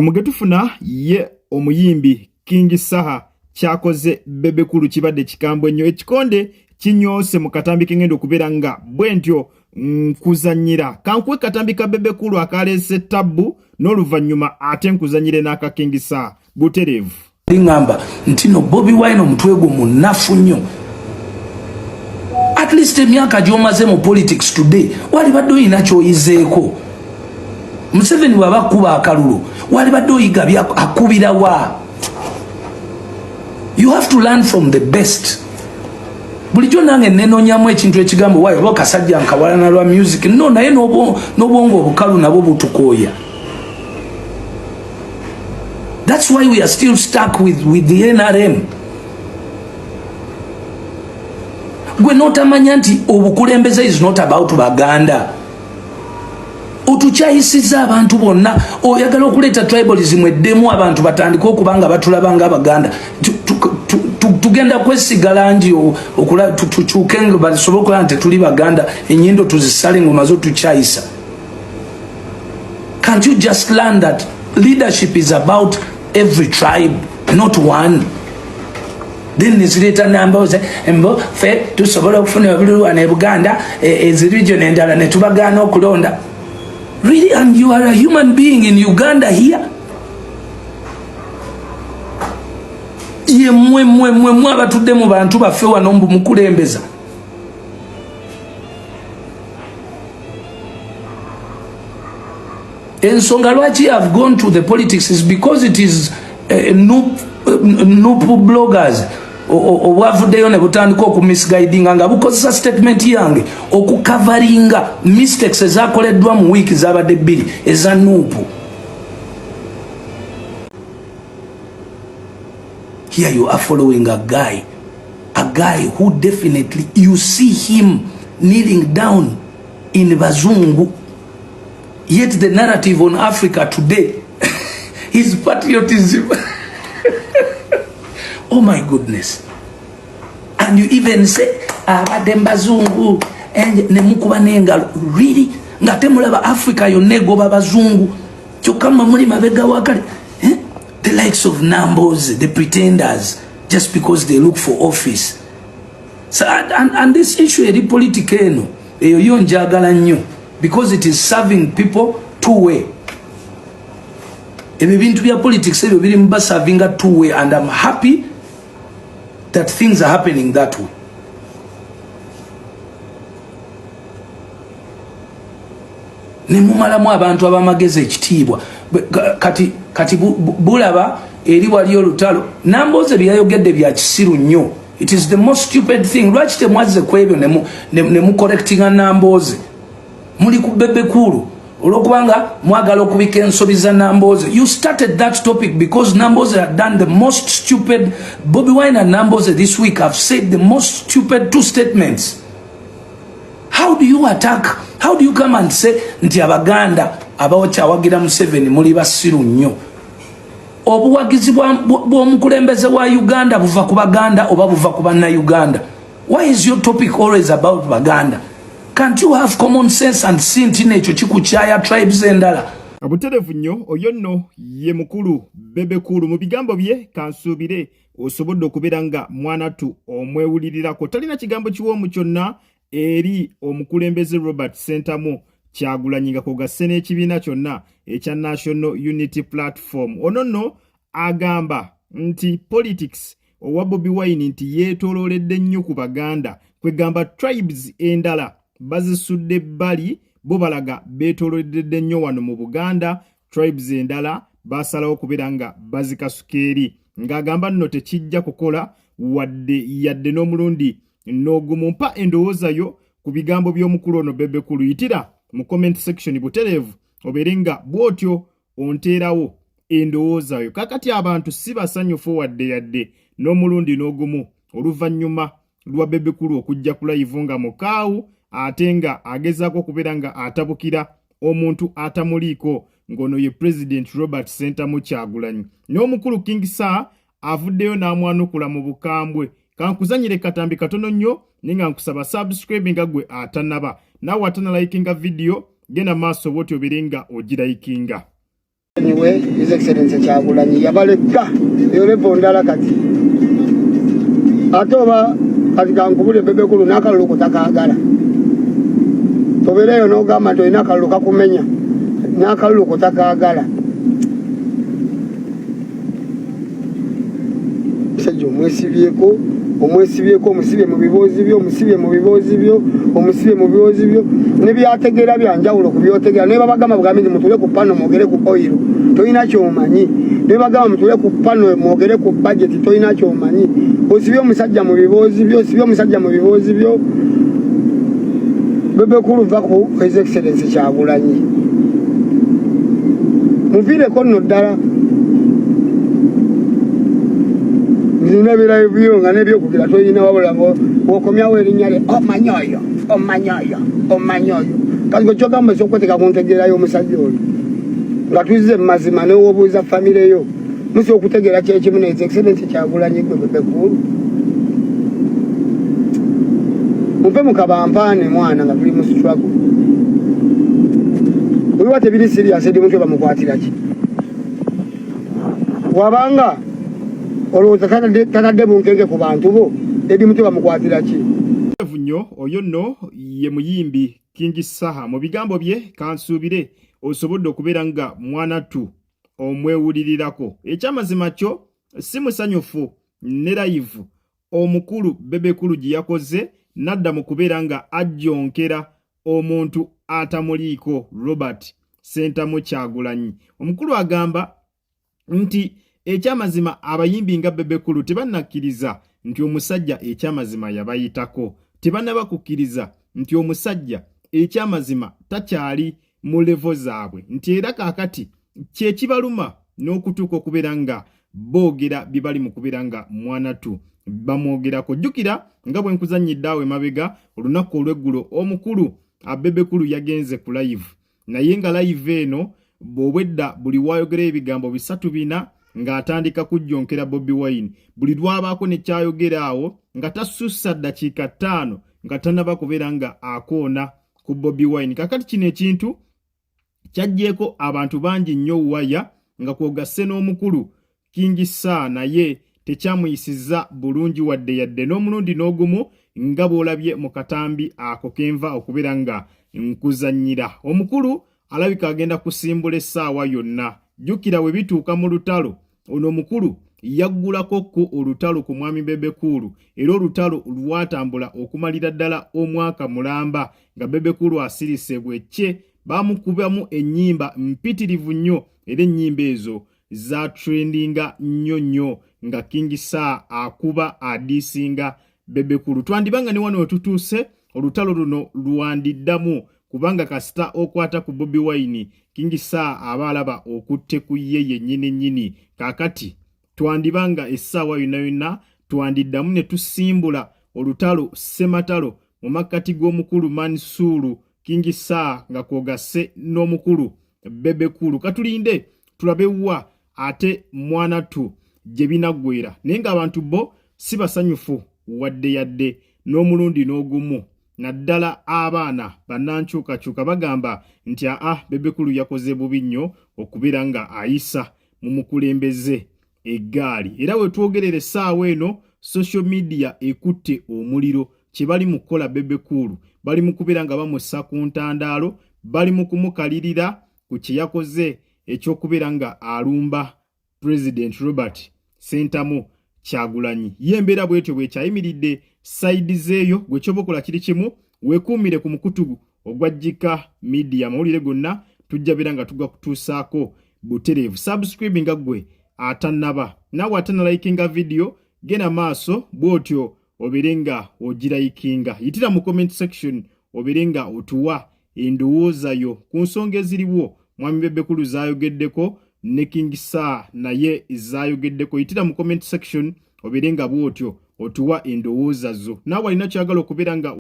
Mugetufuna ye omuyimbi King Saha kyakoze Bebekulu kibadde kikambwe nnyo ekikonde kinyose mu katambi kengendo okubeera nga bwentyo nkuzanyira kankuwe katambi ka Bebekulu akalese tabu n'oluvannyuma ate nkuzanyire n'aka King Saha buterevu ngamba ntino Bobi Wine omutwego munafu nnyo. At least emyaka gy'omaze mu politics today wali badde oyina ky'oyizeeko. Museveni bw'aba kuba akalulu wali badde oyiga akubira wa. You have to learn from the best. Bulijjo nange nenoonyamu ekintu ekigambo waayo oba kasajja nkawalana lwa music no naye n'obwongo obukalu nabo butukooya. That's why we are still stuck with the NRM. Gwe notamanya nti obukulembeze is not about Baganda. Otukyayisiza abantu bonna oyagala okuleeta tribalism eddemu abantu batandika okubanga batulabanga Abaganda. Tugenda kwesigala nti tukyukenga basobola okuba nti tuli Baganda ennyindo tuzisale ngoma zo tukyayisa. Can't you just learn that leadership is about every tribe, not one? Then nizileta namboze embo fe tusobola okufuna obululu Buganda is region endala ne tubagana okulonda. Really? And you are a human being in Uganda here? Ye mwe abatudde mu bantu baffe wano mbu mukulembeza. Ensonga lwaki have gone to the politics is because it is noob bloggers obwavuddeyo ne butandika okumisguidinga nga bukozesa statement yange okukavaringa mistakes ezakoleddwa mu wiiki zabadde bbiri eza nuupu. Here you are following a guy who definitely you see him kneeling down in Bazungu, yet the narrative on Africa today is patriotism. Oh my goodness. And you even say Abadembazungu and Nemukuba Nenga. Really? Ngatemulaba Africa yonego Babazungu. Chokama muli mabega wakali. The likes of Nambos, the pretenders, just because they look for office. So and this issue eri politikeno eyo njagala nnyo because it is serving people two way. Ebintu bya politics ebyo biri mba serving a two way, and I'm happy that things are happening that way. Nemumalamu abantu abamageze ekitiibwa kati bulaba eri wali olutalo Namboze byayogedde bya kisiru nnyo. It is the most stupid thing. Lwaki temwazze kwebyo nemu correctinga Namboze muli ku Bebekulu olwokubanga mwagala okubika ensobi za Namboze. You started that topic because Namboze had done the most stupid. Bobi Wine and Namboze this week have said the most stupid two statements. How do you attack? How do you come and say nti Abaganda abawakyawagira Museveni muli basiru nnyo? Obuwagizi bw'omukulembeze wa Uganda buva ku Baganda oba buva ku Bannayuganda? Why is your topic always about Baganda? Can't you have common sense and see nti nekyo kikukyaya tribes endala? Abuterevu nnyo oyo nno ye mukulu Bebekulu mu bigambo bye kansuubire osobodde okubeera nga mwanatu omwewulirirako. Talina kigambo kiwoomu kyonna eri omukulembeze Robert Sentamu Kyagulanyi nga kogase n'ekibiina kyonna ekya National Unity Platform. Ono nno agamba nti politics owa Bobi Wine nti yeetolooledde nnyo ku Baganda kwegamba tribes endala bazisudde bbali bo balaga beetolooledde nnyo wano mu Buganda, tribes endala basalawo okubeera nga bazikasukeeri ng'agamba nno tekijja kukola yadde n'omulundi n'ogumu. Mpa endowooza yo ku bigambo by'omukulu ono Bebekulu. Yitira mu comment section buterevu oberenga bwotyo onteerawo endowooza yo. Kakati abantu si basanyufu wadde yadde n'omulundi n'ogumu oluvannyuma lwa Bebekulu okujja ku live nga mukaawu ate nga agezaako okubeera nga atabukira omuntu atamuliiko ng'ono ye President Robert Sentamu Kyagulanyi. N'omukulu King Saha avuddeyo n'amwanukula mu bukambwe. Kankuzanyire katambi katono nnyo ninga nkusaba subscribe nga gwe atanaba. Nawe atana likinga video genda maaso bwoti obirenga ogiraikinga. Anyway, His Excellency Kyagulanyi yabaleka yolevo ndala kati atoba kati kankubule Bebekulu n'akalulu kutakaagala tobereyo n'ogamba nti olina akalulu kakumenya n'akalulu kutakaagala musajja omwesibyeko omusibye mu bibuuzi byo ne byategeera byanjawulo ku byotegeera ne babagamba bugambi nti mutule ku pano mwogere ku oil tolina kyomanyi ne bagamba mutule ku pano mwogere ku budget tolina kyomanyi osibye omusajja mu bibuuzi byo Bebekulu va ku His Excellency Kyagulanyi muviireko nno ddala nina ebirayivyo nga n'ebyokugira toyina wabula ng'okomyawo erinnya lye omanyi oyo kati gwe kyogamba ekyokweteeka ku ntegeerayo omusajja oyo nga tuzze mu mazima n'owobuuza famire yo musi okutegeera kyekimu ne His Excellency Kyagulanyi gwe Bebekulu muve mu kabampaane mwana nga tuli mu struggle obiwa tebiri serious edi mutwe bamukwatira ki wabanga olowooza tatadde bunkenge ku bantu bo edi mutwe bamukwatira ki nnyo oyo nno ye muyimbi King Saha mu bigambo bye kansuubire osobodde okubeera nga mwanattu omwewulirirako ekyamazima kyo si musanyufu ne live omukulu Bebekulu gye yakoze nadda mu kubeera nga ajjonkera omuntu atamuliiko Robert Sentamu Kyagulanyi omukulu agamba nti ekyamazima abayimbi nga Bebekulu tebannakkiriza nti omusajja ekyamazima yabayitako tebannabakukkiriza nti omusajja ekyamazima takyali mu levo zaabwe nti era kaakati kyekibaluma n'okutuuka okubeera nga boogera bye mu kubeera nga mwanattu bamwogerako jjukira nga bwe nkuzannyidde awo emabega olunaku olw'eggulo omukulu Bebekulu yagenze ku live naye nga live eno bw'obwedda buli waayogera ebigambo 3-4 ng'atandika kujjonkera Bobi Wine buli lwabaako ne kyayogera awo nga tasussa ddakiika 5 nga tanaba kubeera nga akoona ku Bobi Wine kakati kino ekintu kyaggyeko abantu bangi nnyo waya nga kwogasse n'omukulu King Saha naye tekyamuyisiza bulungi wadde yadde n'omulundi n'ogumu nga bw'olabye mu katambi ako kenva okubeera nga nkuzannyira omukulu alabika agenda kusimbula essaawa yonna jjukira we bituuka mu lutalo ono omukulu yaggulako ku olutalo ku mwami Bebekulu era olutalo lwatambula okumalira ddala omwaka mulamba nga Bebekulu asirise bwecce bamukubamu ennyimba mpitirivu nnyo era ennyimba ezo za trendinga nnyo nga King Saha akuba adisinga Bebekulu twandibanga ne wano wetutuuse olutalo luno lwandiddamu kubanga kasita okwata ku Bobi Wine King Saha aba alaba okutte ku ye yennyini kaakati twandibanga essaawa yonna twandiddamu ne tusimbula olutalo ssematalo mu makkati g'omukulu Mansuru King Saha nga kwogasse n'omukulu Bebekulu katulinde tulabewa ate mwanattu gye binaggwera naye ng'abantu bo si basanyufu wadde yadde n'omulundi n'ogumu naddala abaana bannankyukakyuka bagamba nti Bebekulu yakoze bubi nnyo okubeera nga ayisa mu mukulembeze eggaali era we twogerera essaawa eno social media ekutte omuliro kye bali mu kukola Bebekulu bali mu kubeera nga bamussa ku ntandaalo bali mu kumukalirira ku kye yakoze ekyokubeera nga alumba President Robert Sentamu Kyagulanyi yembeera bwetyo bwekyayimiridde saidi zeeyo gwe kyobokola kiri kimu weekuumire ku mukutu ogwajjika media amawulire gonna tujja beera nga tugwa kutuusaako butereevu subscribe nga ggwe atannaba naawe atannalayikinga video genda maaso bw'otyo obeere nga ogirayikinga yitira mu comment section obeere nga otuwa endowooza yo ku nsonga eziriwo mwami Bebekulu zaayogeddeko ne King Saha naye zaayogeddeko yitira mu comment section obeere nga bw'otyo otuwa endowooza zo naawe alina kyagala okubeera nga